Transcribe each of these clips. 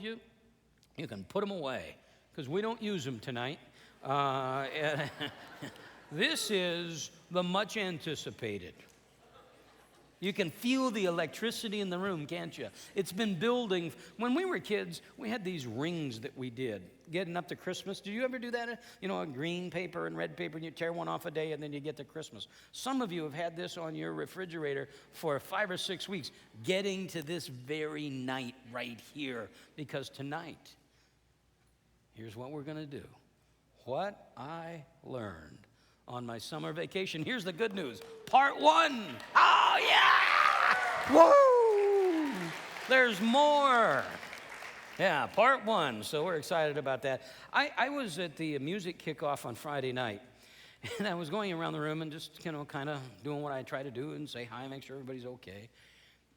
you, you can put them away because we don't use them tonight. This is the much anticipated. You can feel the electricity in the room, can't you? It's been building. When we were kids, we had these rings that we did, getting up to Christmas. Did you ever do that? You know, a green paper and red paper, and you tear one off a day, and then you get to Christmas. Some of you have had this on your refrigerator for 5 or 6 weeks, getting to this very night right here, because tonight, here's what we're going to do. What I learned on my summer vacation. Here's the good news. Part 1. Oh, yeah! Woo! There's more. Yeah, part 1. So we're excited about that. I was at the music kickoff on Friday night, and I was going around the room and just, kind of doing what I try to do and say hi, make sure everybody's okay.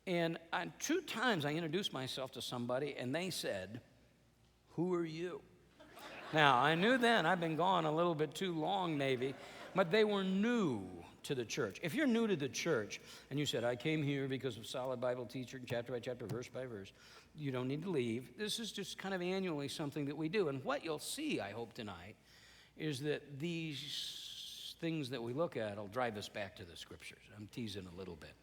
And 2 times I introduced myself to somebody, and they said, "Who are you?" Now, I knew then I'd been gone a little bit too long, maybe, but they were new to the church. If you're new to the church and you said, "I came here because of solid Bible teaching, chapter by chapter, verse by verse," you don't need to leave. This is just kind of annually something that we do. And what you'll see, I hope, tonight is that these things that we look at will drive us back to the Scriptures. I'm teasing a little bit.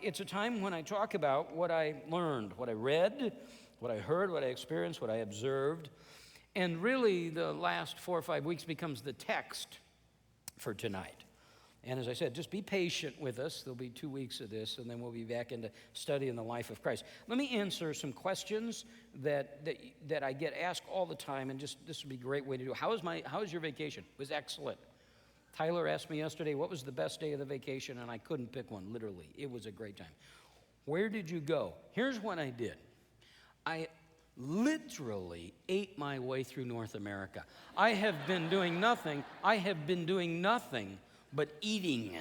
It's a time when I talk about what I learned, what I read, what I heard, what I experienced, what I observed. And really, the last 4 or 5 weeks becomes the text for tonight. And as I said, just be patient with us. There'll be 2 weeks of this, and then we'll be back into studying the life of Christ. Let me answer some questions that I get asked all the time, and just this would be a great way to do it. How was your vacation? It was excellent. Tyler asked me yesterday, what was the best day of the vacation, and I couldn't pick one, literally. It was a great time. Where did you go? Here's what I did. I literally ate my way through North America. I have been doing nothing but eating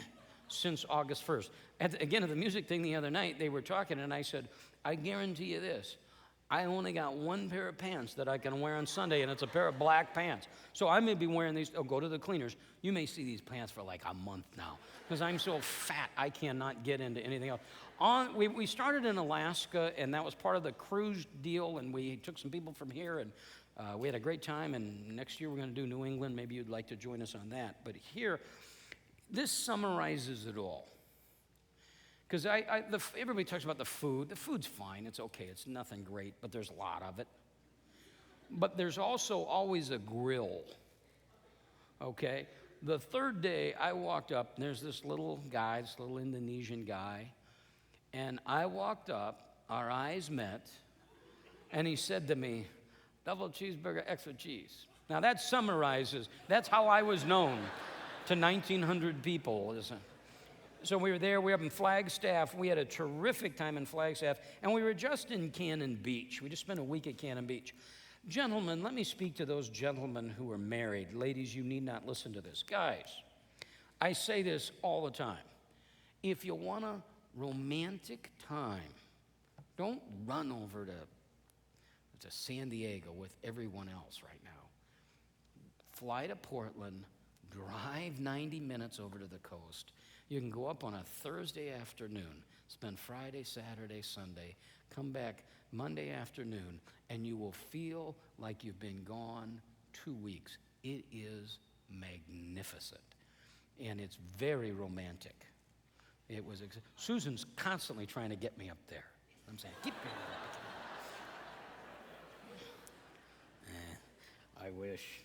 since August 1st. Again, at the music thing the other night, they were talking, and I said, I guarantee you this, I only got 1 pair of pants that I can wear on Sunday, and it's a pair of black pants. So I may be wearing these, go to the cleaners. You may see these pants for like a month now, because I'm so fat, I cannot get into anything else. We started in Alaska, and that was part of the cruise deal, and we took some people from here, and we had a great time, and next year we're going to do New England. Maybe you'd like to join us on that. But here, this summarizes it all. Because everybody talks about the food. The food's fine. It's okay. It's nothing great, but there's a lot of it. But there's also always a grill, okay? The third day, I walked up, and there's this little guy, this little Indonesian guy, and I walked up, our eyes met, and he said to me, "Double cheeseburger, extra cheese." Now that summarizes, that's how I was known to 1,900 people. So we were there, we were up in Flagstaff. We had a terrific time in Flagstaff, and we were just in Cannon Beach. We just spent a week at Cannon Beach. Gentlemen, let me speak to those gentlemen who are married. Ladies, you need not listen to this. Guys, I say this all the time. If you want a romantic time, don't run over to San Diego with everyone else right now. Fly to Portland, drive 90 minutes over to the coast. You can go up on a Thursday afternoon, spend Friday, Saturday, Sunday, come back Monday afternoon, and you will feel like you've been gone 2 weeks. It is magnificent, and it's very romantic. Susan's constantly trying to get me up there. I'm saying, keep going up. I wish.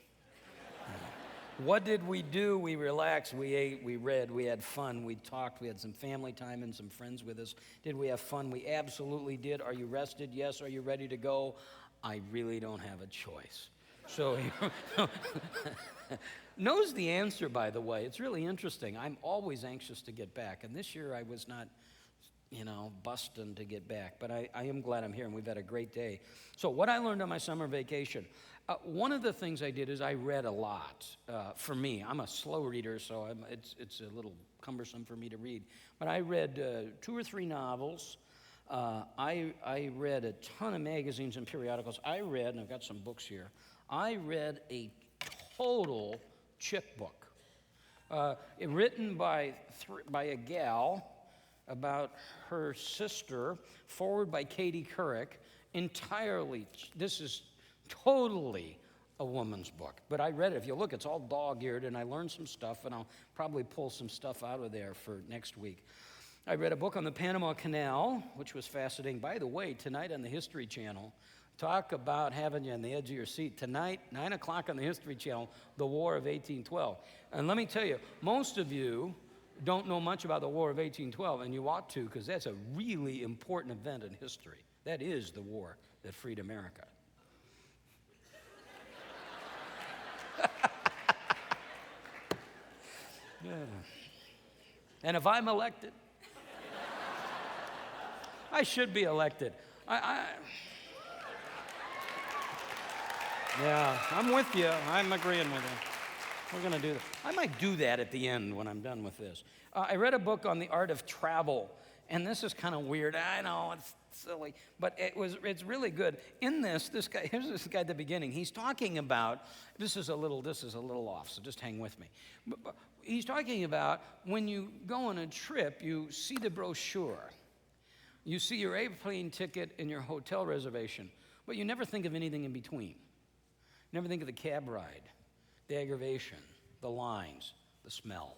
What did we do? We relaxed, we ate, we read, we had fun, we talked, we had some family time and some friends with us. Did we have fun? We absolutely did. Are you rested? Yes. Are you ready to go? I really don't have a choice. So, knows the answer, by the way. It's really interesting. I'm always anxious to get back, and this year I was not, busting to get back, but I am glad I'm here, and we've had a great day. So what I learned on my summer vacation, one of the things I did is I read a lot. For me, I'm a slow reader, so it's a little cumbersome for me to read, but I read 2 or 3 novels. I read a ton of magazines and periodicals. And I've got some books here, I read a total chick book, written by a gal about her sister, forward by Katie Couric, entirely, this is totally a woman's book. But I read it. If you look, it's all dog-eared, and I learned some stuff, and I'll probably pull some stuff out of there for next week. I read a book on the Panama Canal, which was fascinating. By the way, tonight on the History Channel, talk about having you on the edge of your seat. Tonight, 9 o'clock on the History Channel, the War of 1812. And let me tell you, most of you don't know much about the War of 1812, and you ought to, because that's a really important event in history. That is the war that freed America. Yeah. And if I'm elected, I should be elected. Yeah, I'm with you. I'm agreeing with you. We're going to do that. I might do that at the end when I'm done with this. I read a book on the art of travel, and this is kind of weird. I know, it's silly, but it's really good. In this guy, here's this guy at the beginning. He's talking about, this is a little off, so just hang with me. But he's talking about when you go on a trip, you see the brochure. You see your airplane ticket and your hotel reservation, but you never think of anything in between. Never think of the cab ride, the aggravation, the lines, the smell,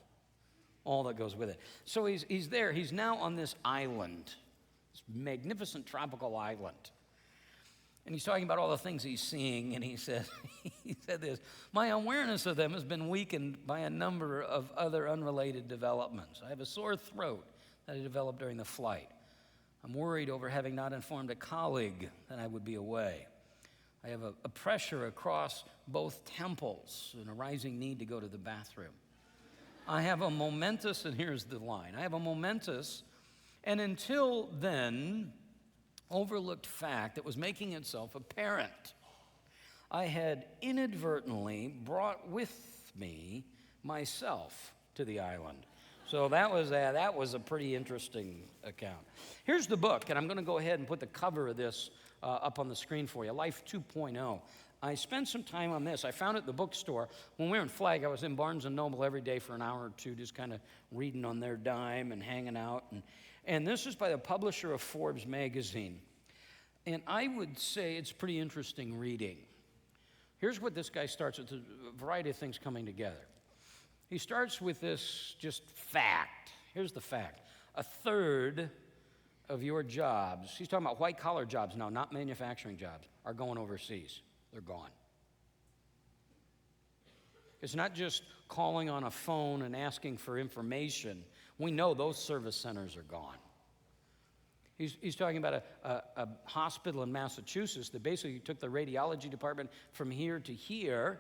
all that goes with it. So he's there. He's now on this island, this magnificent tropical island. And he's talking about all the things he's seeing, and he said this, my awareness of them has been weakened by a number of other unrelated developments. I have a sore throat that I developed during the flight. I'm worried over having not informed a colleague that I would be away. I have a pressure across both temples and a rising need to go to the bathroom. I have a momentous, and here's the line, I have a momentous and until then overlooked fact that was making itself apparent. I had inadvertently brought with me myself to the island. So that was a pretty interesting account. Here's the book, and I'm going to go ahead and put the cover of this up on the screen for you, Life 2.0. I spent some time on this. I found it at the bookstore. When we were in Flag, I was in Barnes & Noble every day for an hour or two, just kind of reading on their dime and hanging out. And this is by the publisher of Forbes magazine. And I would say it's pretty interesting reading. Here's what this guy starts with, a variety of things coming together. He starts with this just fact. Here's the fact. A third of your jobs, he's talking about white-collar jobs now, not manufacturing jobs, are going overseas. They're gone. It's not just calling on a phone and asking for information. We know those service centers are gone. He's talking about a hospital in Massachusetts that basically took the radiology department from here to here,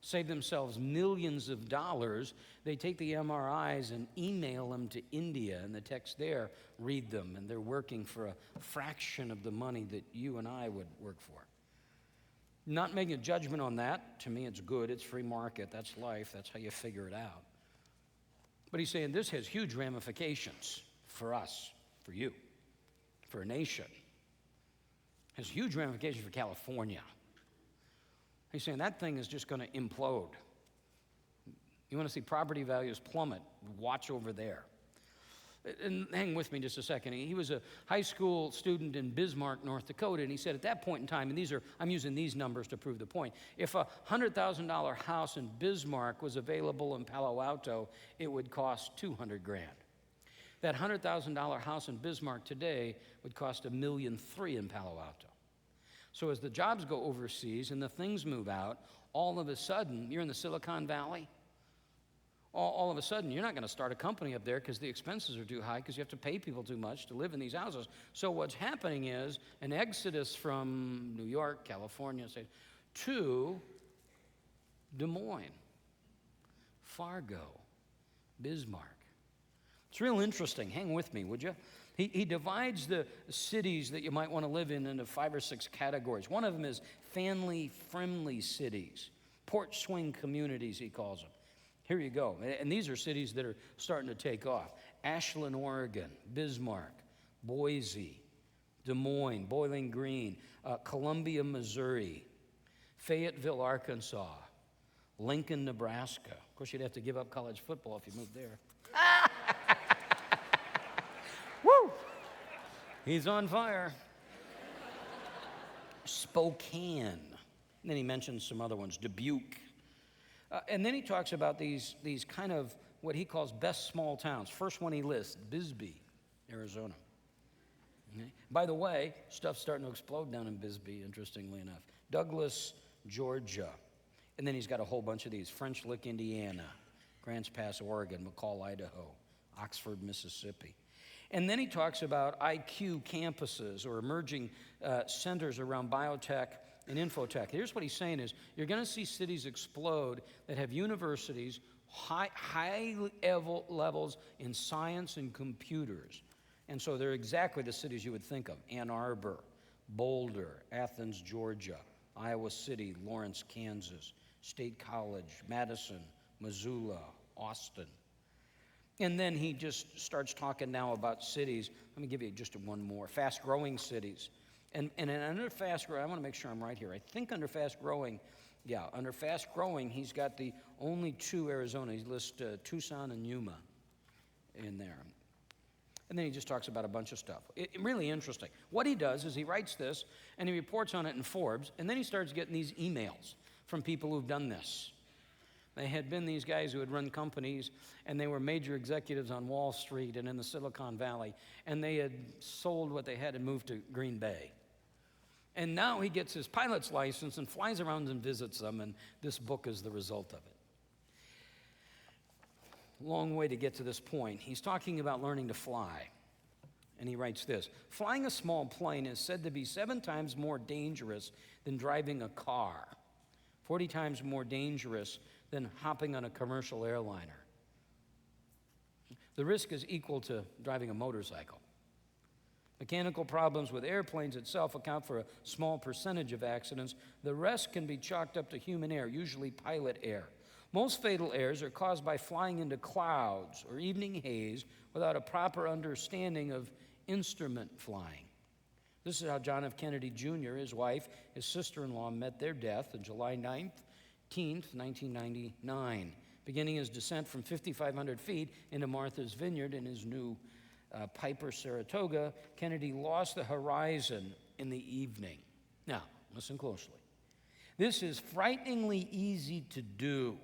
saved themselves millions of dollars. They take the MRIs and email them to India, and the techs there read them, and they're working for a fraction of the money that you and I would work for. Not making a judgment on that. To me, it's good. It's free market. That's life. That's how you figure it out. But he's saying this has huge ramifications for us, for you, for a nation. It has huge ramifications for California. He's saying that thing is just going to implode. You want to see property values plummet, watch over there. And hang with me just a second. He was a high school student in Bismarck, North Dakota, and he said at that point in time, and I'm using these numbers to prove the point, if a $100,000 house in Bismarck was available in Palo Alto, it would cost $200,000. That $100,000 house in Bismarck today would cost $1.3 million in Palo Alto. So as the jobs go overseas and the things move out, all of a sudden, you're in the Silicon Valley, all of a sudden, you're not going to start a company up there because the expenses are too high because you have to pay people too much to live in these houses. So what's happening is an exodus from New York, California, say, to Des Moines, Fargo, Bismarck. It's real interesting. Hang with me, would you? He divides the cities that you might want to live in into 5 or 6 categories. One of them is family-friendly cities, porch swing communities, he calls them. Here you go. And these are cities that are starting to take off. Ashland, Oregon, Bismarck, Boise, Des Moines, Bowling Green, Columbia, Missouri, Fayetteville, Arkansas, Lincoln, Nebraska. Of course, you'd have to give up college football if you moved there. Woo! He's on fire. Spokane. And then he mentions some other ones, Dubuque. And then he talks about these kind of what he calls best small towns. First one he lists, Bisbee, Arizona. Okay. By the way, stuff's starting to explode down in Bisbee, interestingly enough. Douglas, Georgia. And then he's got a whole bunch of these. French Lick, Indiana. Grants Pass, Oregon. McCall, Idaho. Oxford, Mississippi. And then he talks about IQ campuses or emerging centers around biotech and infotech. Here's what he's saying is, you're going to see cities explode that have universities, high levels in science and computers. And so they're exactly the cities you would think of. Ann Arbor, Boulder, Athens, Georgia, Iowa City, Lawrence, Kansas, State College, Madison, Missoula, Austin. And then he just starts talking now about cities. Let me give you just one more. Fast-growing cities. And under fast-growing, I want to make sure I'm right here. I think under fast-growing, under fast-growing, he's got the only two Arizona. He lists Tucson and Yuma in there. And then he just talks about a bunch of stuff. Really interesting. What he does is he writes this, and he reports on it in Forbes, and then he starts getting these emails from people who've done this. They had been these guys who had run companies, and they were major executives on Wall Street and in the Silicon Valley, and they had sold what they had and moved to Green Bay. And now he gets his pilot's license and flies around and visits them, and this book is the result of it. Long way to get to this point. He's talking about learning to fly. And he writes this: flying a small plane is said to be 7 times more dangerous than driving a car, 40 times more dangerous than hopping on a commercial airliner. The risk is equal to driving a motorcycle. Mechanical problems with airplanes itself account for a small percentage of accidents. The rest can be chalked up to human error, usually pilot error. Most fatal errors are caused by flying into clouds or evening haze without a proper understanding of instrument flying. This is how John F. Kennedy Jr., his wife, his sister-in-law met their death on July 19th, 1999, beginning his descent from 5,500 feet into Martha's Vineyard in his new Piper Saratoga. Kennedy lost the horizon in the evening. Now, listen closely. This is frighteningly easy to do.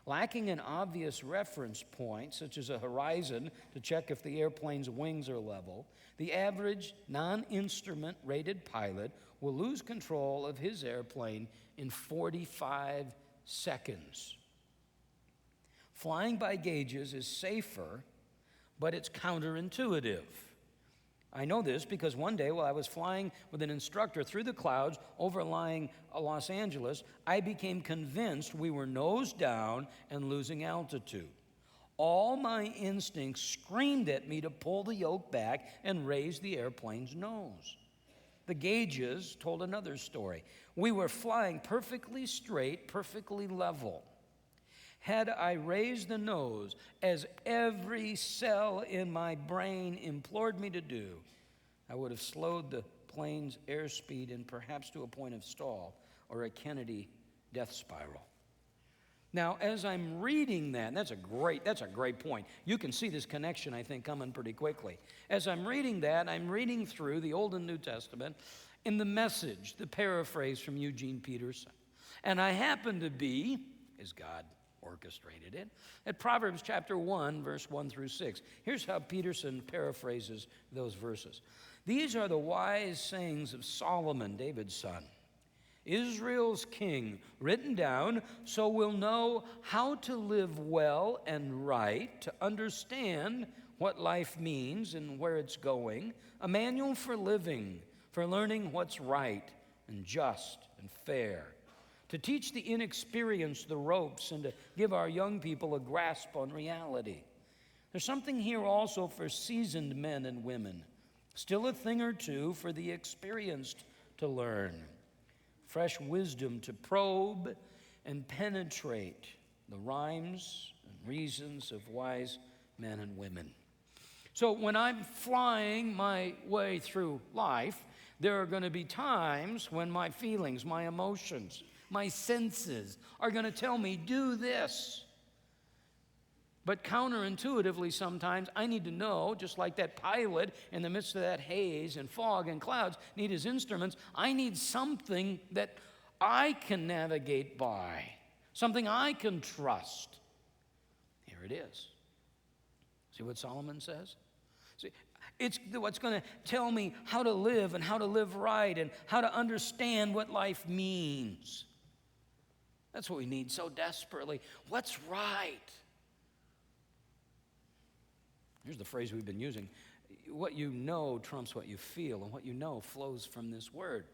Lacking an obvious reference point, such as a horizon to check if the airplane's wings are level, the average non-instrument rated pilot will lose control of his airplane in 45 seconds. Flying by gauges is safer, but it's counterintuitive. I know this because one day while I was flying with an instructor through the clouds overlying Los Angeles, I became convinced we were nose down and losing altitude. All my instincts screamed at me to pull the yoke back and raise the airplane's nose. The gauges told another story. We were flying perfectly straight, perfectly level. Had I raised the nose, as every cell in my brain implored me to do, I would have slowed the plane's airspeed and perhaps to a point of stall or a Kennedy death spiral. Now, as I'm reading that, and that's a great point. You can see this connection, I think, coming pretty quickly. As I'm reading that, I'm reading through the Old and New Testament in the Message, the paraphrase from Eugene Peterson. And I happen to be, as God orchestrated it, at Proverbs chapter 1, verse 1 through 6. Here's how Peterson paraphrases those verses. These are the wise sayings of Solomon, David's son, Israel's king, written down so we'll know how to live well and right, to understand what life means and where it's going, a manual for living, for learning what's right and just and fair, to teach the inexperienced the ropes and to give our young people a grasp on reality. There's something here also for seasoned men and women, still a thing or two for the experienced to learn, fresh wisdom to probe and penetrate the rhymes and reasons of wise men and women. So when I'm flying my way through life, there are going to be times when my feelings, my emotions, my senses are going to tell me, do this. But counterintuitively sometimes I need to know, just like that pilot in the midst of that haze and fog and clouds need his instruments, I need something that I can navigate by, something I can trust. Here it is. See what Solomon says? See, it's what's going to tell me how to live and how to live right and how to understand what life means. That's what we need so desperately. What's right? Here's the phrase we've been using. What you know trumps what you feel, and what you know flows from this word.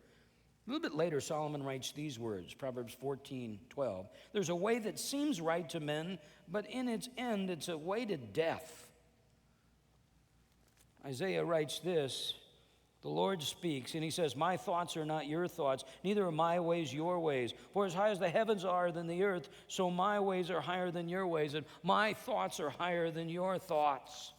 A little bit later, Solomon writes these words, Proverbs 14:12. There's a way that seems right to men, but in its end, it's a way to death. Isaiah writes this, the Lord speaks, and he says, my thoughts are not your thoughts, neither are my ways your ways. For as high as the heavens are than the earth, so my ways are higher than your ways, and my thoughts are higher than your thoughts.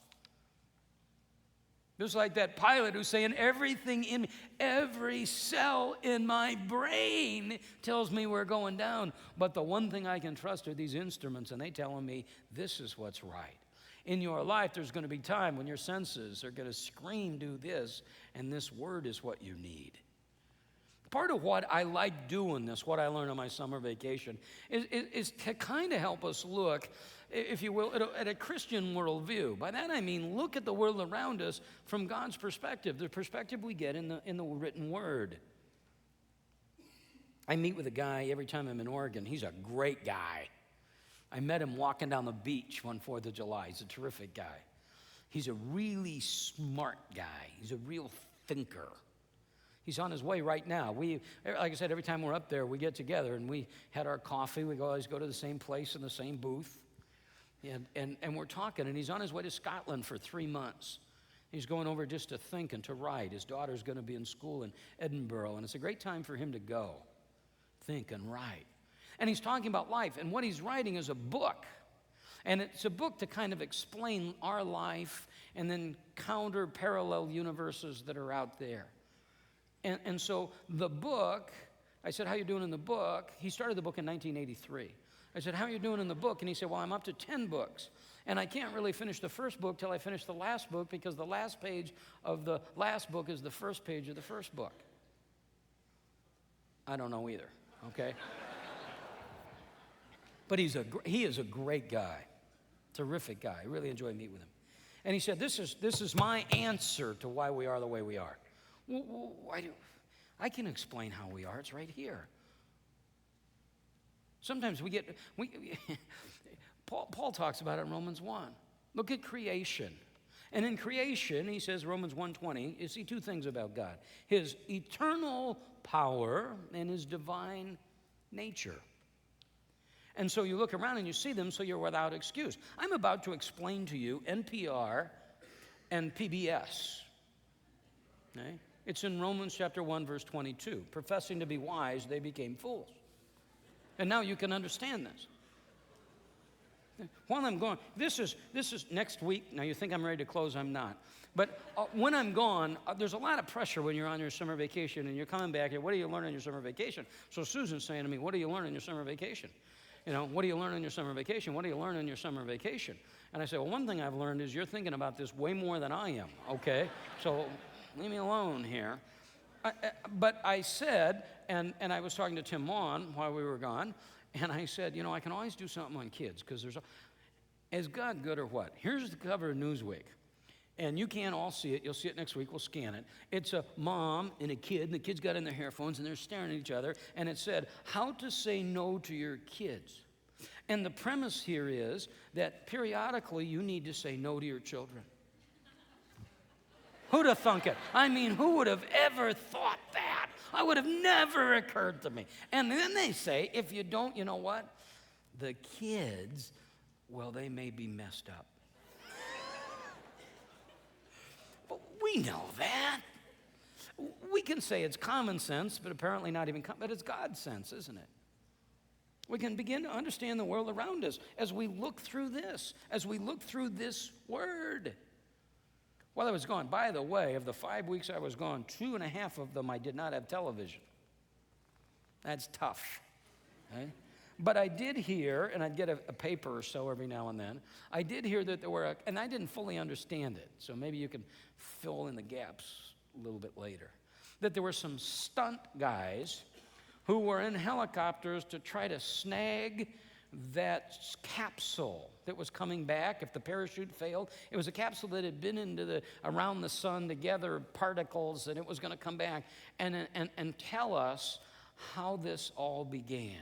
Just like that pilot who's saying everything in every cell in my brain tells me we're going down. But the one thing I can trust are these instruments, and they telling me this is what's right. In your life, there's going to be time when your senses are going to scream, do this, and this word is what you need. Part of what I like doing this, what I learned on my summer vacation, is to kind of help us look, if you will, at a Christian worldview. By that I mean look at the world around us from God's perspective, the perspective we get in the written word. I meet with a guy every time I'm in Oregon. He's a great guy. I met him walking down the beach one 4th of July. He's a terrific guy. He's a really smart guy. He's a real thinker. He's on his way right now. Like I said, every time we're up there, we get together and we had our coffee. We always go to the same place in the same booth. And we're talking, and he's on his way to Scotland for 3 months. He's going over just to think and to write. His daughter's going to be in school in Edinburgh, and it's a great time for him to go, think and write. And he's talking about life, and what he's writing is a book. And it's a book to kind of explain our life and then counter parallel universes that are out there. And so the book, I said, how you doing in the book? He started the book in 1983. I said, how are you doing in the book? And he said, well, I'm up to 10 books. And I can't really finish the first book till I finish the last book because the last page of the last book is the first page of the first book. I don't know either, okay? But he is a great guy, terrific guy. I really enjoy meeting with him. And he said, this is my answer to why we are the way we are. I can explain how we are. It's right here. Sometimes Paul talks about it in Romans 1. Look at creation. And in creation, he says, Romans 1:20, you see two things about God. His eternal power and his divine nature. And so you look around and you see them, so you're without excuse. I'm about to explain to you NPR and PBS. Okay? It's in Romans chapter 1, verse 22. Professing to be wise, they became fools. And now you can understand this. While I'm gone, this is next week. Now you think I'm ready to close, I'm not. But when I'm gone, there's a lot of pressure when you're on your summer vacation and you're coming back here. What do you learn on your summer vacation? So Susan's saying to me, what do you learn on your summer vacation? You know, what do you learn on your summer vacation? What do you learn on your summer vacation? And I say, well, one thing I've learned is you're thinking about this way more than I am, okay? So leave me alone here. But I said, and I was talking to Tim Maughan while we were gone, and I said, you know, I can always do something on kids, because is God good or what? Here's the cover of Newsweek, and you can't all see it. You'll see it next week. We'll scan it. It's a mom and a kid, and the kids got in their earphones, and they're staring at each other, and it said, how to say no to your kids. And the premise here is that periodically you need to say no to your children. Who'd have thunk it? I mean, who would have ever thought that? I would have never occurred to me. And then they say, if you don't, you know what? The kids, well, they may be messed up. But we know that. We can say it's common sense, but apparently not even but it's God's sense, isn't it? We can begin to understand the world around us as we look through this, word. While I was gone, by the way, of the 5 weeks I was gone, 2.5 of them I did not have television. That's tough. Okay? But I did hear, and I'd get a paper or so every now and then, I did hear that there were, and I didn't fully understand it, so maybe you can fill in the gaps a little bit later, that there were some stunt guys who were in helicopters to try to snag that capsule that was coming back if the parachute failed. It was a capsule that had been around the sun to gather particles, and it was going to come back and tell us how this all began.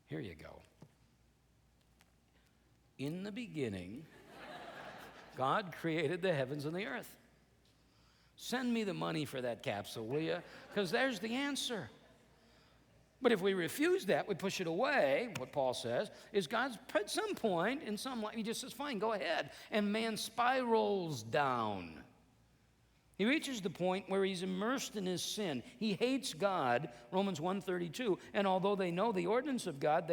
Here you go. In the beginning, God created the heavens and the earth. Send me the money for that capsule, will you? Because there's the answer. But if we refuse that, we push it away, what Paul says, is God's, at some point, in some life, he just says, fine, go ahead. And man spirals down. He reaches the point where he's immersed in his sin. He hates God, Romans 1:32, and although they know the ordinance of God,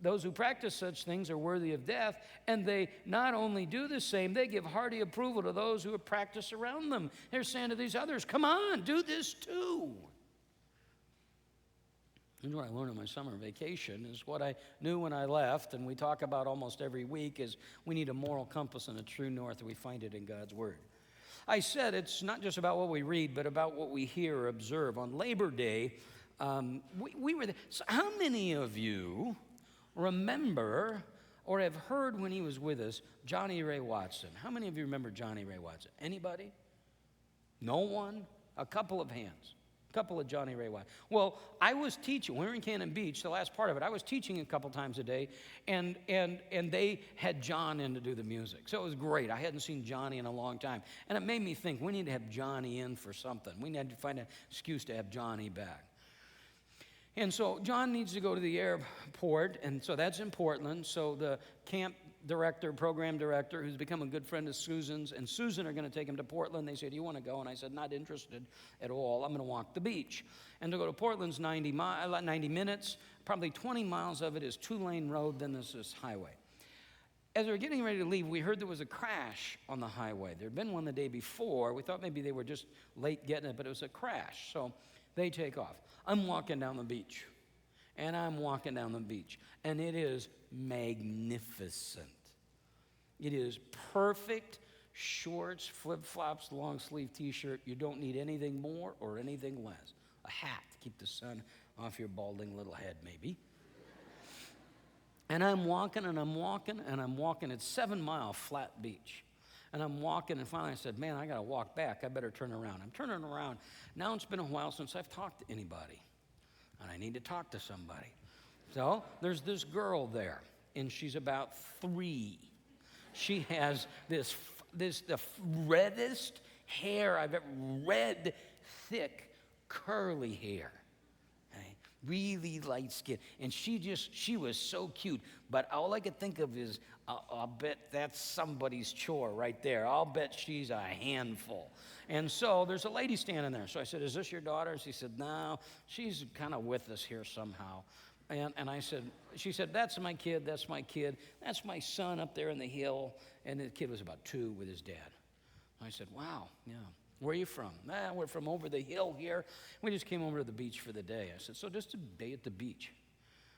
those who practice such things are worthy of death, and they not only do the same, they give hearty approval to those who practice around them. They're saying to these others, come on, do this too. And what I learned on my summer vacation is what I knew when I left, and we talk about almost every week, is we need a moral compass and a true north, and we find it in God's Word. I said it's not just about what we read, but about what we hear or observe. On Labor Day, we were there. So how many of you remember or have heard when he was with us, Johnny Ray Watson? How many of you remember Johnny Ray Watson? Anybody? No one? A couple of hands. Couple of Johnny Ray Watson. Well, I was teaching, we were in Cannon Beach, the last part of it, I was teaching a couple times a day, and they had John in to do the music. So it was great. I hadn't seen Johnny in a long time. And it made me think, we need to have Johnny in for something. We need to find an excuse to have Johnny back. And so John needs to go to the airport, and so that's in Portland. So the camp director, program director, who's become a good friend of Susan's, and Susan are going to take him to Portland. They said, do you want to go? And I said, not interested at all. I'm going to walk the beach. And to go to Portland's 90 minutes, probably 20 miles of it is two-lane road, then there's this highway. As we were getting ready to leave, we heard there was a crash on the highway. There had been one the day before. We thought maybe they were just late getting it, but it was a crash. So they take off. I'm walking down the beach, and I'm walking down the beach, and it is magnificent. It is perfect shorts, flip-flops, long-sleeve T-shirt. You don't need anything more or anything less. A hat to keep the sun off your balding little head, maybe. And I'm walking, and I'm walking, and I'm walking. It's 7-mile flat beach. And I'm walking, and finally I said, man, I got to walk back. I better turn around. I'm turning around. Now it's been a while since I've talked to anybody, and I need to talk to somebody. So there's this girl there, and she's about 3. She has the reddest hair I've ever, red, thick, curly hair. Okay? Really light skin. And she was so cute. But all I could think of is, I'll bet that's somebody's chore right there. I'll bet she's a handful. And so there's a lady standing there. So I said, is this your daughter? She said, no, she's kind of with us here somehow. And I said, she said, that's my kid, that's my kid. That's my son up there in the hill. And the kid was about 2 with his dad. I said, wow, yeah. Where are you from? We're from over the hill here. We just came over to the beach for the day. I said, so just a day at the beach?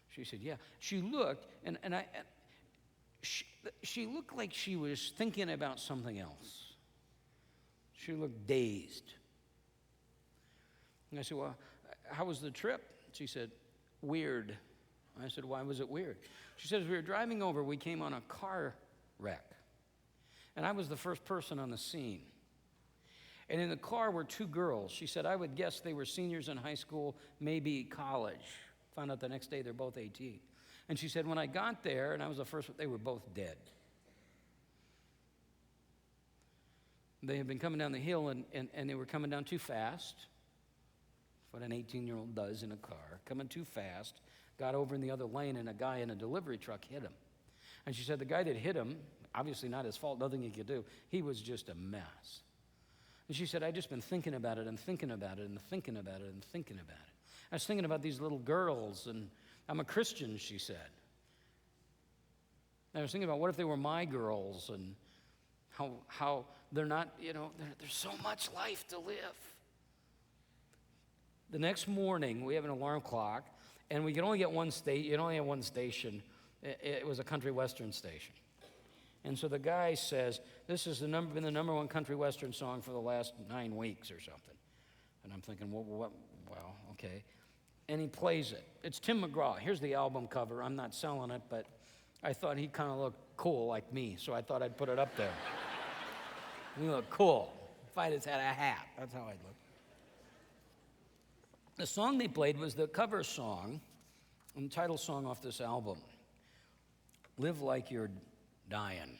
She said, yeah. She looked, she looked like she was thinking about something else. She looked dazed. And I said, well, how was the trip? She said, weird. I said, why was it weird? She said, as we were driving over, we came on a car wreck. And I was the first person on the scene. And in the car were 2 girls. She said, I would guess they were seniors in high school, maybe college. Found out the next day they're both 18. And she said, when I got there, and I was the first one, they were both dead. They had been coming down the hill, and they were coming down too fast. What an 18-year-old does in a car, coming too fast, got over in the other lane, and a guy in a delivery truck hit him. And she said the guy that hit him, obviously not his fault, nothing he could do, he was just a mess. And she said, I've just been thinking about it and thinking about it and thinking about it and thinking about it. I was thinking about these little girls, and I'm a Christian, she said. I was thinking about what if they were my girls, and how they're not, there's so much life to live. The next morning, we have an alarm clock, And we could only get one state. You only have one station. It was a country western station. And so the guy says, this has been the number one country western song for the last 9 weeks or something. And I'm thinking, well, okay. And he plays it. It's Tim McGraw. Here's the album cover. I'm not selling it, but I thought he kind of looked cool like me, so I thought I'd put it up there. He looked cool. If I just had a hat, that's how I'd look. The song they played was the cover song, and the title song off this album, Live Like You're Dying.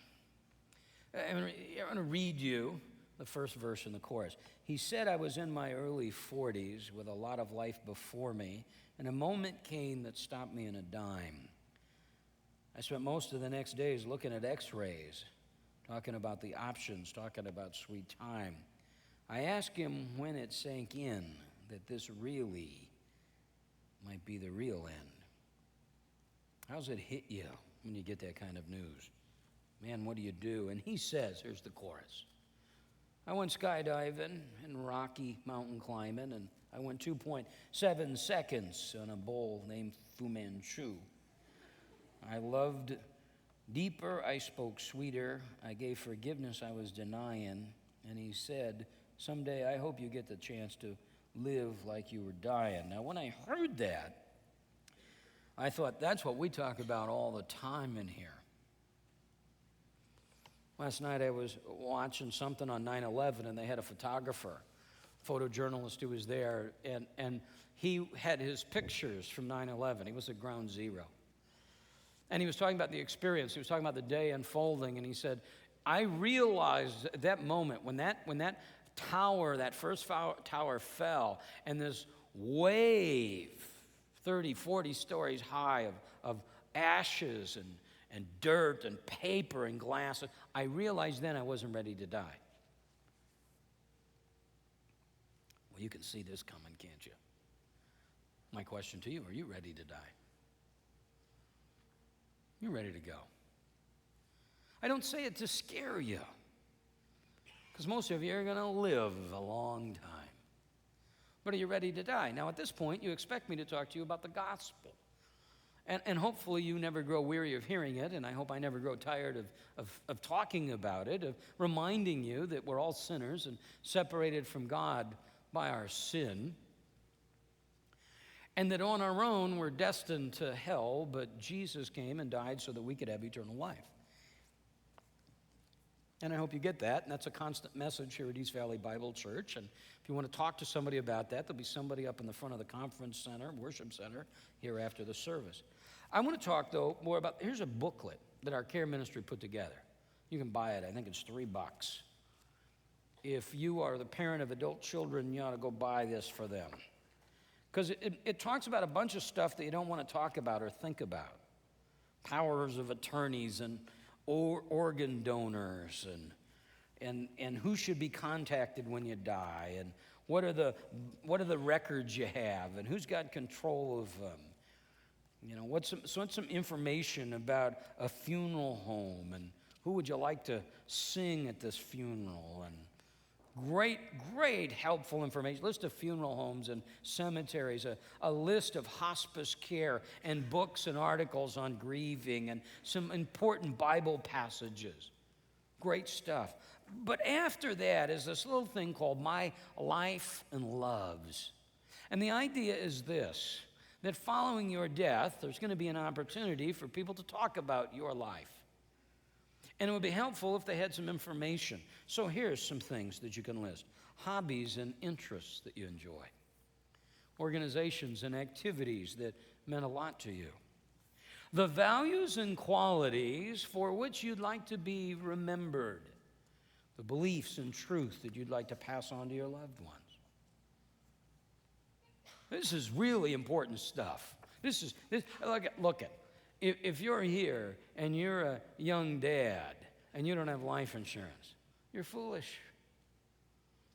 I'm going to read you the first verse and the chorus. He said, I was in my early 40s with a lot of life before me, and a moment came that stopped me in a dime. I spent most of the next days looking at x-rays, talking about the options, talking about sweet time. I asked him when it sank in that this really might be the real end. How's it hit you when you get that kind of news? Man, what do you do? And he says, here's the chorus. I went skydiving and Rocky Mountain climbing, and I went 2.7 seconds on a bull named Fu Manchu. I loved deeper, I spoke sweeter, I gave forgiveness I was denying, and he said, someday I hope you get the chance to live like you were dying. Now, when I heard that, I thought that's what we talk about all the time in here. Last night I was watching something on 9/11, and they had a photographer, photojournalist who was there, and he had his pictures from 9/11. He was at ground zero. And he was talking about the experience. He was talking about the day unfolding, and he said, I realized at that moment when that tower, that first tower fell, and this wave, 30, 40 stories high of ashes and dirt and paper and glass, I realized then I wasn't ready to die. Well, you can see this coming, can't you? My question to you, are you ready to die? You're ready to go. I don't say it to scare you, because most of you are going to live a long time. But are you ready to die? Now, at this point, you expect me to talk to you about the gospel. And hopefully you never grow weary of hearing it, and I hope I never grow tired of talking about it, of reminding you that we're all sinners and separated from God by our sin, and that on our own we're destined to hell, but Jesus came and died so that we could have eternal life. And I hope you get that, and that's a constant message here at East Valley Bible Church. And if you want to talk to somebody about that, there'll be somebody up in the front of the conference center, worship center, here after the service. I want to talk, though, more about, here's a booklet that our care ministry put together. You can buy it. I think it's $3. If you are the parent of adult children, you ought to go buy this for them. Because it talks about a bunch of stuff that you don't want to talk about or think about. Powers of attorneys and organ donors and who should be contacted when you die, and what are the records you have, and who's got control of them. You know, what's some information about a funeral home, and who would you like to sing at this funeral, and great helpful information, list of funeral homes and cemeteries, a list of hospice care, and books and articles on grieving, and some important Bible passages. Great stuff. But after that is this little thing called My Life and Loves. And the idea is this, that following your death, there's going to be an opportunity for people to talk about your life. And it would be helpful if they had some information. So here's some things that you can list. Hobbies and interests that you enjoy. Organizations and activities that meant a lot to you. The values and qualities for which you'd like to be remembered. The beliefs and truth that you'd like to pass on to your loved ones. This is really important stuff. Look at. If you're here and you're a young dad and you don't have life insurance, you're foolish.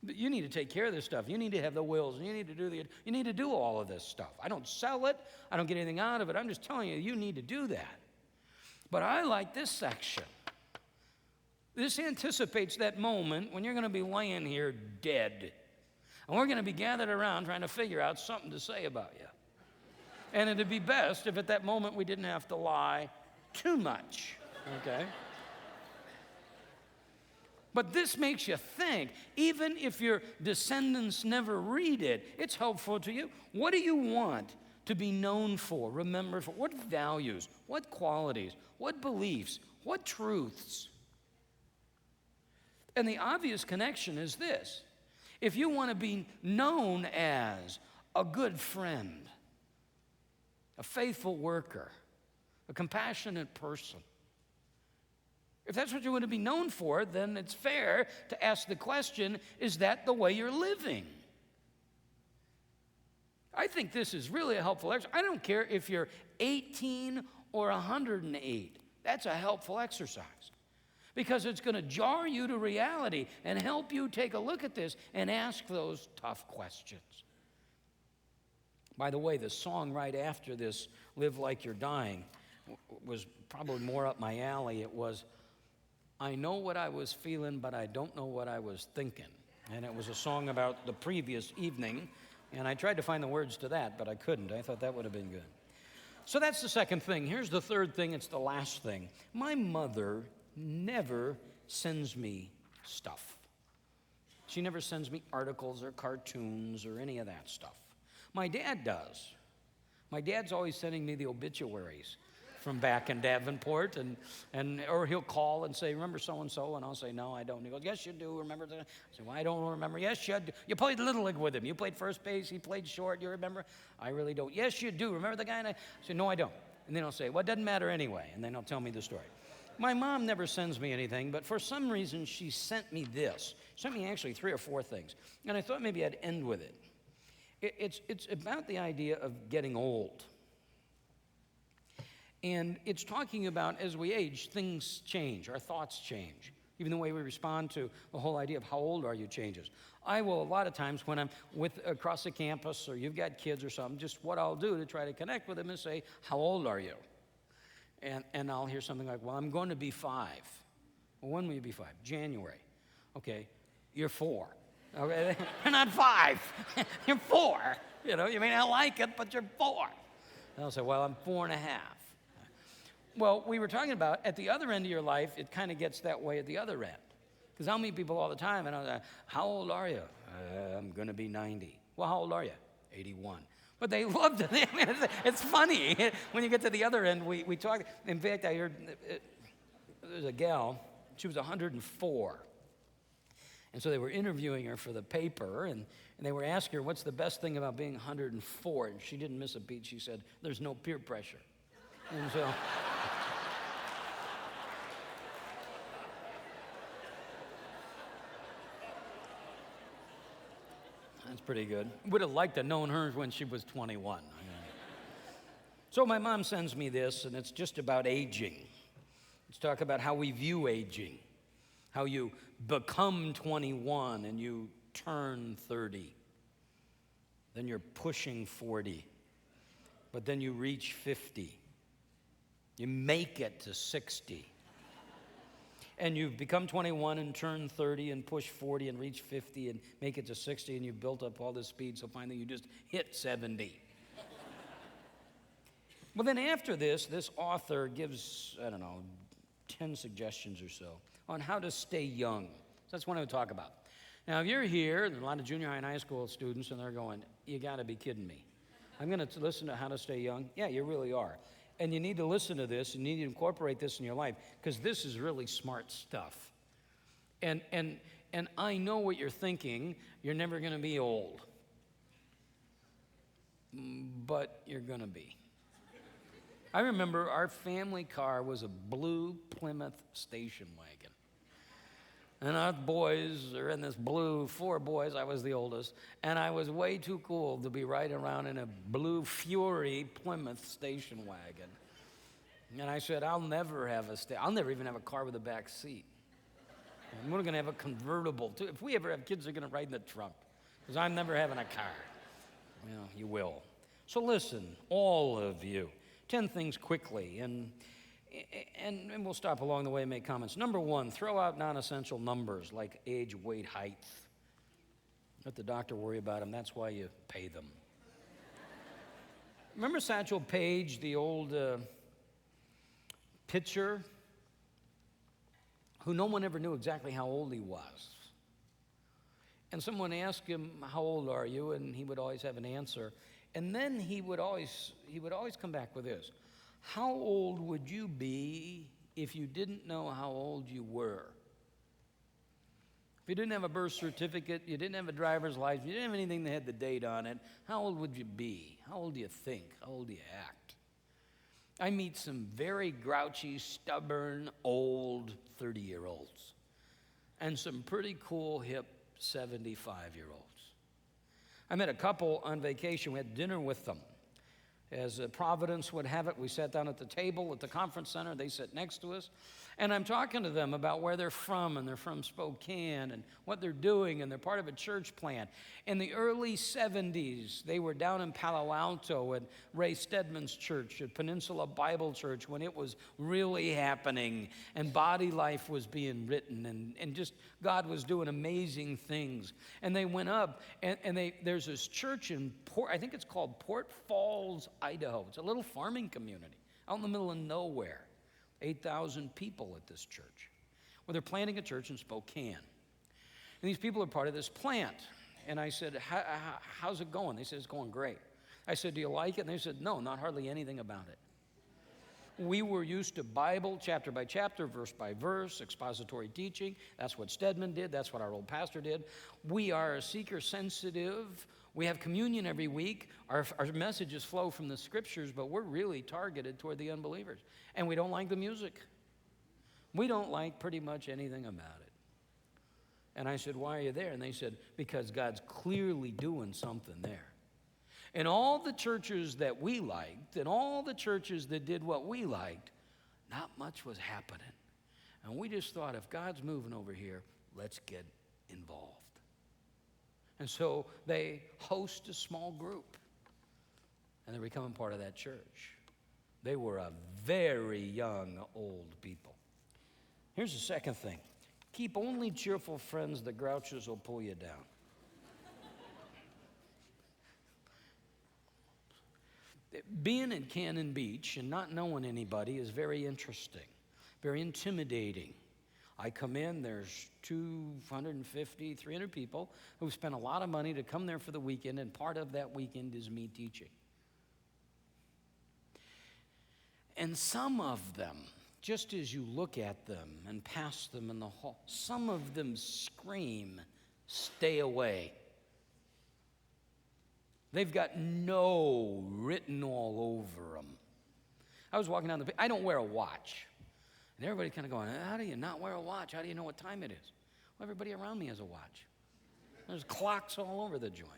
But you need to take care of this stuff. You need to have the wills, and you need to do all of this stuff. I don't sell it. I don't get anything out of it. I'm just telling you, you need to do that. But I like this section. This anticipates that moment when you're going to be laying here dead. And we're going to be gathered around trying to figure out something to say about you. And it'd be best if at that moment we didn't have to lie too much, okay? But this makes you think, even if your descendants never read it, it's helpful to you. What do you want to be known for, remembered for? What values, what qualities, what beliefs, what truths? And the obvious connection is this. If you want to be known as a good friend, a faithful worker, a compassionate person, if that's what you want to be known for, then it's fair to ask the question, is that the way you're living? I think this is really a helpful exercise. I don't care if you're 18 or 108. That's a helpful exercise because it's going to jar you to reality and help you take a look at this and ask those tough questions. By the way, the song right after this, Live Like You're Dying, was probably more up my alley. It was, I know what I was feeling, but I don't know what I was thinking. And it was a song about the previous evening, and I tried to find the words to that, but I couldn't. I thought that would have been good. So that's the second thing. Here's the third thing. It's the last thing. My mother never sends me stuff. She never sends me articles or cartoons or any of that stuff. My dad does. My dad's always sending me the obituaries from back in Davenport, or he'll call and say, remember so-and-so? And I'll say, no, I don't. And he goes, yes, you do. Remember that? I say, well, I don't remember. Yes, you do. You played Little League with him. You played first base. He played short. You remember? I really don't. Yes, you do. Remember the guy? And I say, no, I don't. And then he'll say, well, it doesn't matter anyway. And then he'll tell me the story. My mom never sends me anything, but for some reason, she sent me this. She sent me actually 3 or 4 things. And I thought maybe I'd end with it. It's about the idea of getting old. And it's talking about as we age, things change, our thoughts change. Even the way we respond to the whole idea of how old are you changes. I will, a lot of times when I'm across the campus or you've got kids or something, just what I'll do to try to connect with them is say, how old are you? And I'll hear something like, well, I'm going to be 5. Well, when will you be 5? January. Okay, you're 4. Okay, you're not 5. You're 4. You know, you may not like it, but you're 4. And I'll say, well, I'm 4.5. Well, we were talking about at the other end of your life, it kind of gets that way at the other end. Because I'll meet people all the time, and I'll say, how old are you? I'm going to be 90. Well, how old are you? 81. But they love to, it's funny. When you get to the other end, we talk. In fact, I heard there's a gal, she was 104. And so they were interviewing her for the paper, and they were asking her, what's the best thing about being 104? And she didn't miss a beat. She said, there's no peer pressure. And so... That's pretty good. Would have liked to have known her when she was 21. So my mom sends me this, and it's just about aging. Let's talk about how we view aging, how you become 21 and you turn 30. Then you're pushing 40, but then you reach 50. You make it to 60. And you've become 21 and turn 30 and push 40 and reach 50 and make it to 60, and you've built up all this speed, so finally you just hit 70. Well, then after this author gives, 10 suggestions or so on how to stay young. So that's what I would talk about. Now, if you're here, there's a lot of junior high and high school students, and they're going, you got to be kidding me. I'm going to listen to how to stay young? Yeah, you really are. And you need to listen to this, and you need to incorporate this in your life, because this is really smart stuff. And I know what you're thinking. You're never going to be old. But you're going to be. I remember our family car was a blue Plymouth station wagon. And our boys are in this blue, 4 boys, I was the oldest, and I was way too cool to be riding around in a blue Fury Plymouth station wagon. And I said, I'll never even have a car with a back seat. And we're going to have a convertible, too. If we ever have kids, they're going to ride in the trunk, because I'm never having a car. Well, you will. So listen, all of you, 10 things quickly, and we'll stop along the way and make comments. Number 1, throw out non-essential numbers like age, weight, height. Let the doctor worry about them. That's why you pay them. Remember Satchel Paige, the old pitcher, who no one ever knew exactly how old he was? And someone asked him, "How old are you?" And he would always have an answer. And then he would always come back with this: "How old would you be if you didn't know how old you were? If you didn't have a birth certificate, you didn't have a driver's license, you didn't have anything that had the date on it, how old would you be? How old do you think? How old do you act?" I meet some very grouchy, stubborn, old 30-year-olds and some pretty cool, hip 75-year-olds. I met a couple on vacation. We had dinner with them. As Providence would have it, we sat down at the table at the conference center. They sat next to us. And I'm talking to them about where they're from, and they're from Spokane, and what they're doing, and they're part of a church plant. In the early 70s, they were down in Palo Alto at Ray Stedman's church, at Peninsula Bible Church, when it was really happening, and body life was being written, and just God was doing amazing things. And they went up, and there's this church in I think it's called Port Falls, Idaho. It's a little farming community out in the middle of nowhere. 8,000 people at this church. Well, they're planting a church in Spokane. And these people are part of this plant. And I said, "How's it going?" They said, "It's going great." I said, "Do you like it?" And they said, "No, not hardly anything about it. We were used to Bible, chapter by chapter, verse by verse, expository teaching. That's what Stedman did. That's what our old pastor did. We are seeker-sensitive. We have communion every week. Our messages flow from the scriptures, but we're really targeted toward the unbelievers. And we don't like the music. We don't like pretty much anything about it." And I said, "Why are you there?" And they said, "Because God's clearly doing something there." And all the churches that we liked, and all the churches that did what we liked, not much was happening. And we just thought, if God's moving over here, let's get involved. And so they host a small group, and they're becoming part of that church. They were a very young, old people. Here's the second thing. Keep only cheerful friends. The grouches will pull you down. Being at Cannon Beach and not knowing anybody is very interesting, very intimidating. I come in, there's 250, 300 people who spent a lot of money to come there for the weekend, and part of that weekend is me teaching. And some of them, just as you look at them and pass them in the hall, some of them scream, "Stay away." They've got "no" written all over them. I was walking down I don't wear a watch. And everybody kind of going, "How do you not wear a watch? How do you know what time it is?" Well, everybody around me has a watch. There's clocks all over the joint.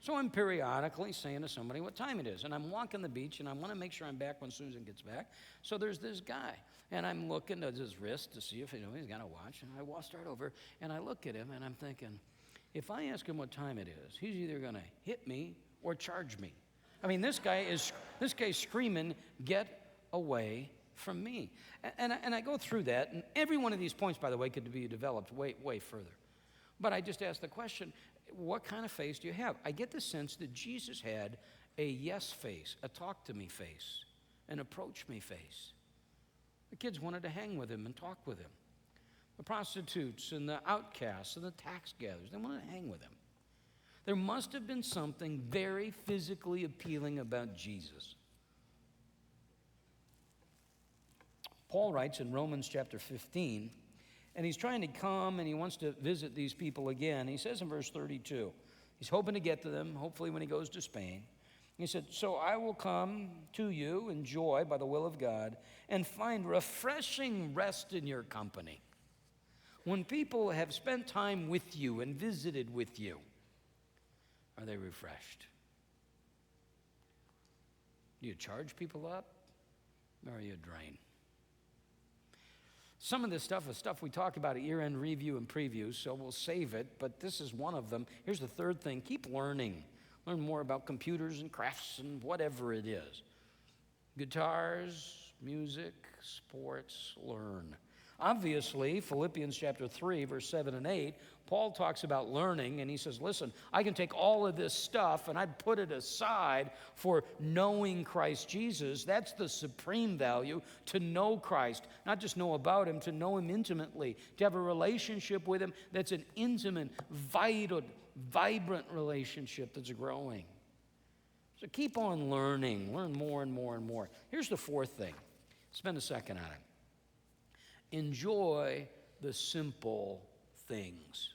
So I'm periodically saying to somebody what time it is. And I'm walking the beach, and I want to make sure I'm back when Susan gets back. So there's this guy. And I'm looking at his wrist to see if he's got a watch. And I start over, and I look at him, and I'm thinking, if I ask him what time it is, he's either going to hit me or charge me. I mean, this guy's screaming, "Get away from me." And I go through that, and every one of these points, by the way, could be developed way further. But I just asked the question, what kind of face do you have? I get the sense that Jesus had a yes face, a talk to me face, an approach me face. The kids wanted to hang with him and talk with him. The prostitutes and the outcasts and the tax gatherers, they wanted to hang with him. There must have been something very physically appealing about Jesus. Paul writes in Romans chapter 15, and he's trying to come and he wants to visit these people again. He says in verse 32, he's hoping to get to them, hopefully when he goes to Spain. He said, "So I will come to you in joy by the will of God and find refreshing rest in your company." When people have spent time with you and visited with you, are they refreshed? Do you charge people up, or are you drained? Some of this stuff is stuff we talk about at year-end review and preview, so we'll save it, but this is one of them. Here's the third thing. Keep learning. Learn more about computers and crafts and whatever it is. Guitars, music, sports, learn. Obviously, Philippians chapter 3, verse 7 and 8, Paul talks about learning, and he says, listen, I can take all of this stuff and I'd put it aside for knowing Christ Jesus. That's the supreme value, to know Christ. Not just know about him, to know him intimately, to have a relationship with him that's an intimate, vital, vibrant relationship that's growing. So keep on learning. Learn more and more and more. Here's the fourth thing. Spend a second on it. Enjoy the simple things.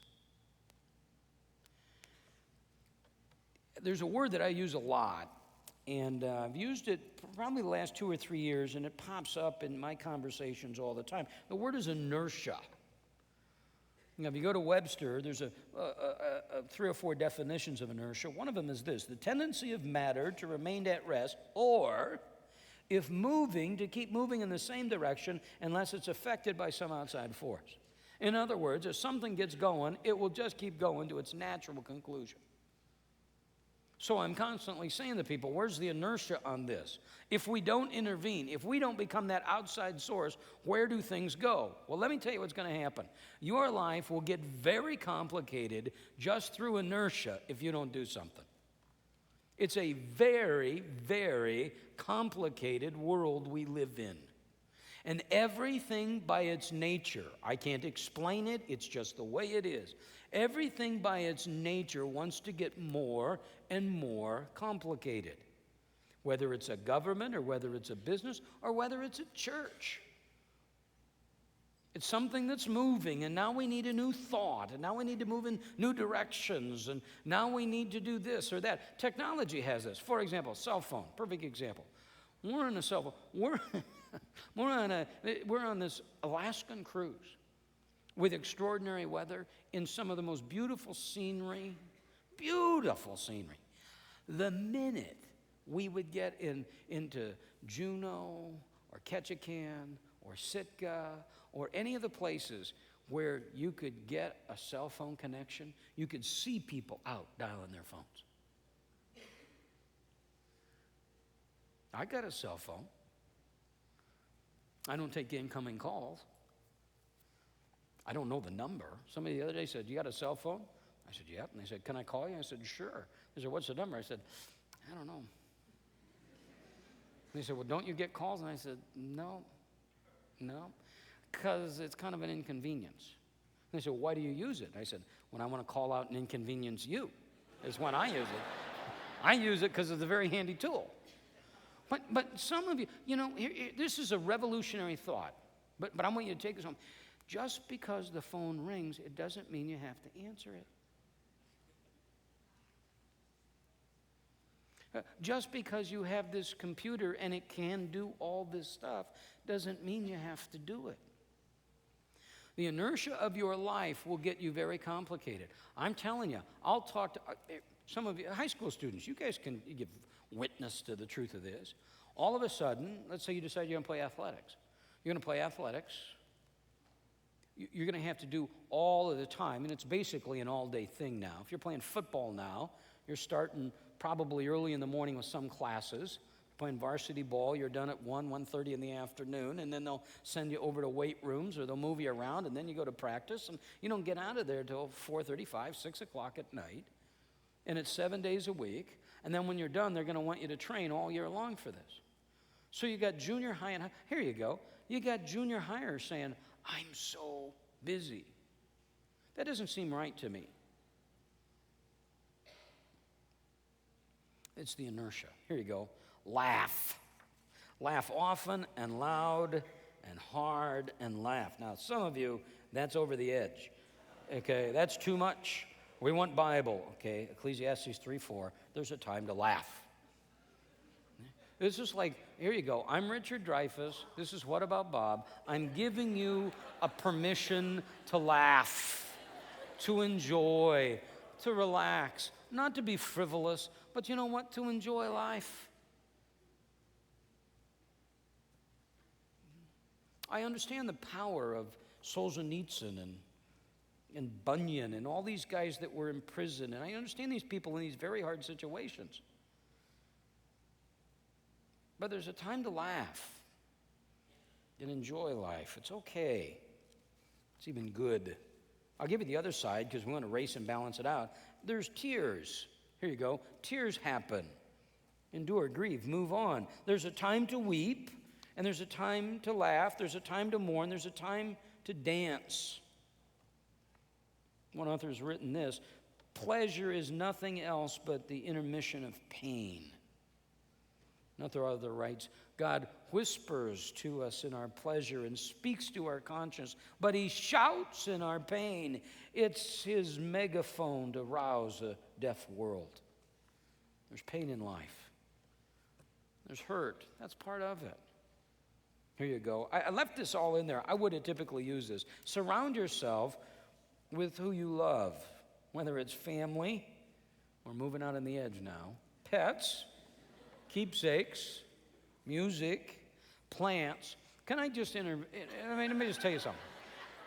There's a word that I use a lot, and I've used it probably the last 2 or 3 years, and it pops up in my conversations all the time. The word is inertia. Now, if you go to Webster, there's 3 or 4 definitions of inertia. One of them is this: the tendency of matter to remain at rest, or if moving, to keep moving in the same direction unless it's affected by some outside force. In other words, if something gets going, it will just keep going to its natural conclusion. So I'm constantly saying to people, where's the inertia on this? If we don't intervene, if we don't become that outside source, where do things go? Well, let me tell you what's going to happen. Your life will get very complicated just through inertia if you don't do something. It's a very, very complicated world we live in. And everything by its nature, I can't explain it, it's just the way it is. Everything by its nature wants to get more and more complicated. Whether it's a government or whether it's a business or whether it's a church. It's something that's moving, and now we need a new thought, and now we need to move in new directions, and now we need to do this or that. Technology has this. For example, cell phone, perfect example. We're on a cell phone. We're on this Alaskan cruise with extraordinary weather in some of the most beautiful scenery. The minute we would get into Juneau or Ketchikan or Sitka or any of the places where you could get a cell phone connection, you could see people out dialing their phones. I got a cell phone. I don't take incoming calls. I don't know the number. Somebody the other day said, you got a cell phone? I said, yep. And they said, can I call you? I said, sure. They said, what's the number? I said, I don't know. And they said, well, don't you get calls? And I said, no, because it's kind of an inconvenience. And they said, why do you use it? I said, when I want to call out and inconvenience you is when I use it. I use it because it's a very handy tool. But some of you, this is a revolutionary thought, but I want you to take this home. Just because the phone rings, it doesn't mean you have to answer it. Just because you have this computer and it can do all this stuff doesn't mean you have to do it. The inertia of your life will get you very complicated. I'm telling you, I'll talk to some of you, high school students, you guys can give witness to the truth of this. All of a sudden, let's say you decide you're going to play athletics. You're going to play athletics. You're going to have to do all of the time, and it's basically an all-day thing now. If you're playing football now, you're starting probably early in the morning with some classes. Playing varsity ball, you're done at 1:30 in the afternoon, and then they'll send you over to weight rooms, or they'll move you around, and then you go to practice, and you don't get out of there till 4:35, 6 o'clock at night, and it's 7 days a week, and then when you're done, they're going to want you to train all year long for this. So you got junior high and high. Here you go. You got junior hires saying, I'm so busy. That doesn't seem right to me. It's the inertia. Here you go. Laugh. Laugh often and loud and hard and laugh. Now, some of you, that's over the edge. Okay, that's too much. We want Bible. Okay, Ecclesiastes 3:4. There's a time to laugh. It's just like, here you go. I'm Richard Dreyfuss. This is What About Bob. I'm giving you a permission to laugh, to enjoy, to relax, not to be frivolous, but you know what? To enjoy life. I understand the power of Solzhenitsyn and Bunyan and all these guys that were in prison, and I understand these people in these very hard situations. But there's a time to laugh and enjoy life. It's okay. It's even good. I'll give you the other side because we want to race and balance it out. There's tears. Here you go. Tears happen. Endure, grieve, move on. There's a time to weep, and there's a time to laugh. There's a time to mourn. There's a time to dance. One author has written this: pleasure is nothing else but the intermission of pain. Another author writes, God whispers to us in our pleasure and speaks to our conscience, but he shouts in our pain. It's his megaphone to rouse a deaf world. There's pain in life. There's hurt. That's part of it. Here you go. I left this all in there. I wouldn't typically use this. Surround yourself with who you love, whether it's family, we're moving out on the edge now, pets, keepsakes, music, plants. Can I just let me just tell you something.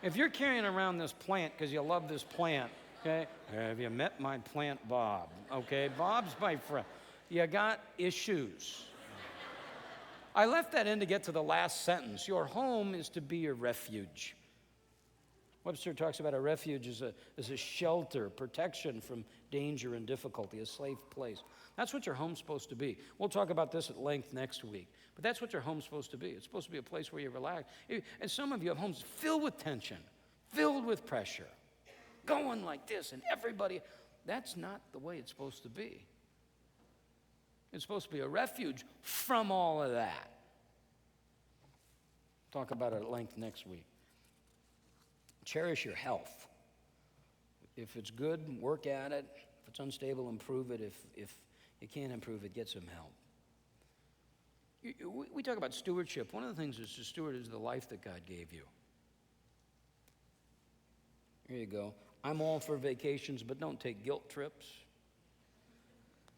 If you're carrying around this plant because you love this plant, okay, have you met my plant Bob? Okay, Bob's my friend. You got issues. I left that in to get to the last sentence. Your home is to be your refuge. Webster talks about a refuge as a shelter, protection from danger and difficulty, a safe place. That's what your home's supposed to be. We'll talk about this at length next week. But that's what your home's supposed to be. It's supposed to be a place where you relax. And some of you have homes filled with tension, filled with pressure, going like this, and everybody. That's not the way it's supposed to be. It's supposed to be a refuge from all of that. Talk about it at length next week. Cherish your health. If it's good, work at it. If it's unstable, improve it. If you can't improve it, get some help. We talk about stewardship. One of the things is to steward is the life that God gave you. Here you go. I'm all for vacations, but don't take guilt trips.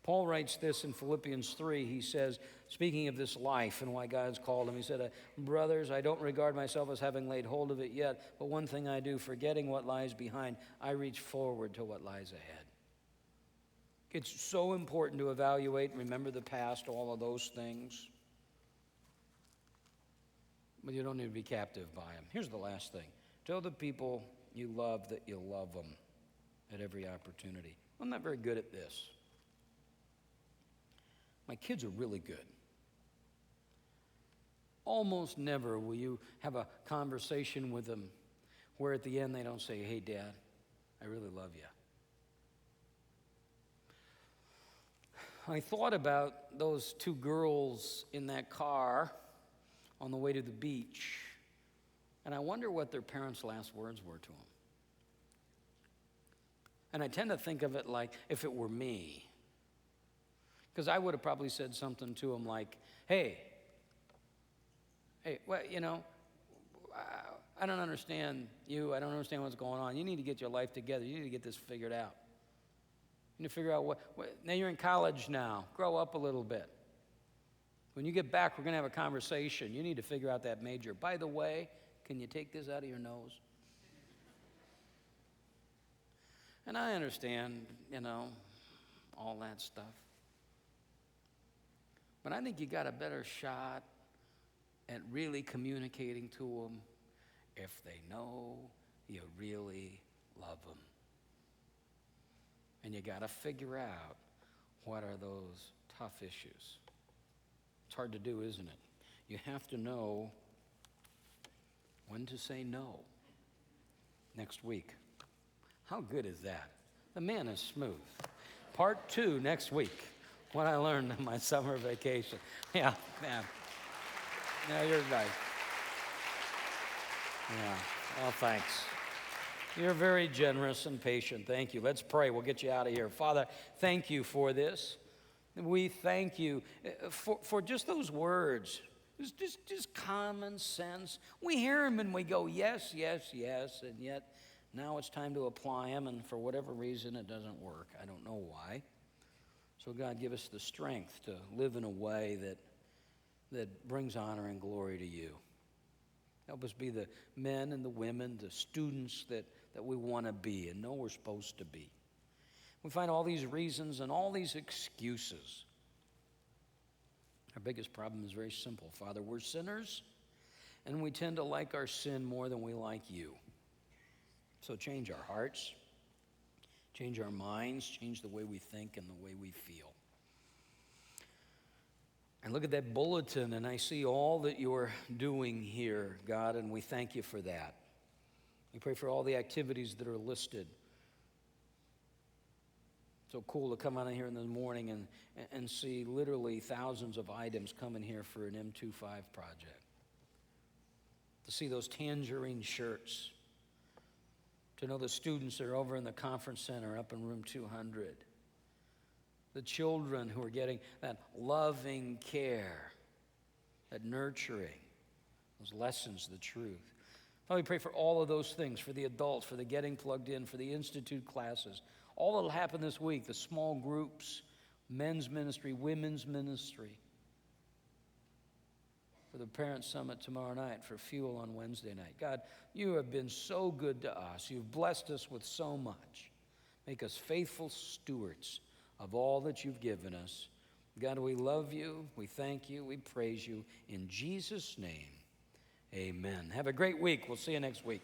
Paul writes this in Philippians 3. He says, speaking of this life and why God's called him, he said, brothers, I don't regard myself as having laid hold of it yet, but one thing I do, forgetting what lies behind, I reach forward to what lies ahead. It's so important to evaluate and remember the past, all of those things. But you don't need to be captive by them. Here's the last thing. Tell the people you love that you love them at every opportunity. I'm not very good at this. My kids are really good. Almost never will you have a conversation with them where at the end they don't say, hey, Dad, I really love you. I thought about those two girls in that car on the way to the beach, and I wonder what their parents' last words were to them. And I tend to think of it like if it were me. Because I would have probably said something to him like, hey, well, you know, I don't understand you. I don't understand what's going on. You need to get your life together. You need to get this figured out. You need to figure out what now you're in college now. Grow up a little bit. When you get back, we're going to have a conversation. You need to figure out that major. By the way, can you take this out of your nose? And I understand, you know, all that stuff. But I think you got a better shot at really communicating to them if they know you really love them. And you got to figure out what are those tough issues. It's hard to do, isn't it? You have to know when to say no. Next week. How good is that? The man is smooth. Part 2 next week. What I learned on my summer vacation. Yeah, man. Yeah, you're nice. Yeah, well, thanks. You're very generous and patient. Thank you. Let's pray. We'll get you out of here. Father, thank you for this. We thank you for just those words. Just common sense. We hear them and we go, yes, yes, yes, and yet now it's time to apply them, and for whatever reason it doesn't work. I don't know why. So God, give us the strength to live in a way that brings honor and glory to you. Help us be the men and the women, the students that we want to be and know we're supposed to be. We find all these reasons and all these excuses. Our biggest problem is very simple, Father. We're sinners, and we tend to like our sin more than we like you. So change our hearts, change our minds, change the way we think and the way we feel. I look at that bulletin and I see all that you're doing here, God, and we thank you for that. We pray for all the activities that are listed. So cool to come out of here in the morning and see literally thousands of items coming here for an M25 project. To see those tangerine shirts. To know the students that are over in the conference center up in room 200. The children who are getting that loving care, that nurturing, those lessons, the truth. Father, we pray for all of those things, for the adults, for the getting plugged in, for the institute classes, all that will happen this week, the small groups, men's ministry, women's ministry, for the Parent Summit tomorrow night, for Fuel on Wednesday night. God, you have been so good to us. You've blessed us with so much. Make us faithful stewards of all that you've given us. God, we love you. We thank you. We praise you. In Jesus' name, amen. Have a great week. We'll see you next week.